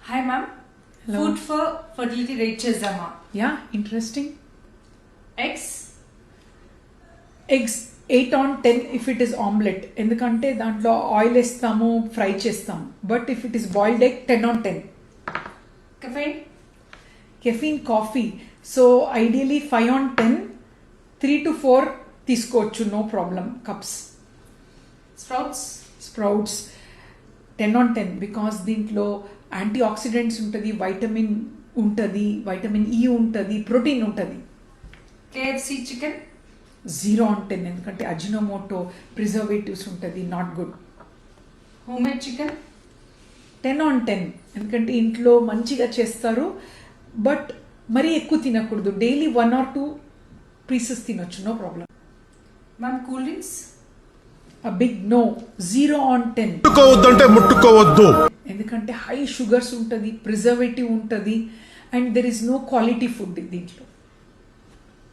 Hi ma'am. Hello. Food for fertility rate చేద్దామా? Yeah, interesting. Eggs Eggs 8 on 10 if it is omelette. ఎందుకంటే దాంట్లో oil వేస్తాము fry చేస్తాము. But if it is boiled egg 10 on 10. caffeine caffeine coffee so ideally 5 on 10 3 to 4 తీసుకోవచ్చు no problem cups. Sprouts 10 on 10 because దీంట్లో antioxidants ఉంటుంది, vitamin ఉంటుంది, vitamin E ఉంటుంది, protein ఉంటుంది. KFC chicken 0 on 10 ఎందుకంటే Ajinomoto preservatives ఉంటుంది, not good. homemade chicken 10 on 10 ఎందుకంటే ఇంట్లో మంచిగా చేస్తారు, బట్ మరీ ఎక్కువ తినకూడదు. డైలీ 1 or 2 పీసెస్ తినొచ్చు, no problem. ma'am cool drinks big no, 0 on 10 ముట్టుకోవద్దంటే ముట్టుకోవద్దు. ఎందుకంటే హై షుగర్స్ ఉంటుంది, ప్రిజర్వేటివ్ ఉంటుంది, and there is no quality food దీంట్లో.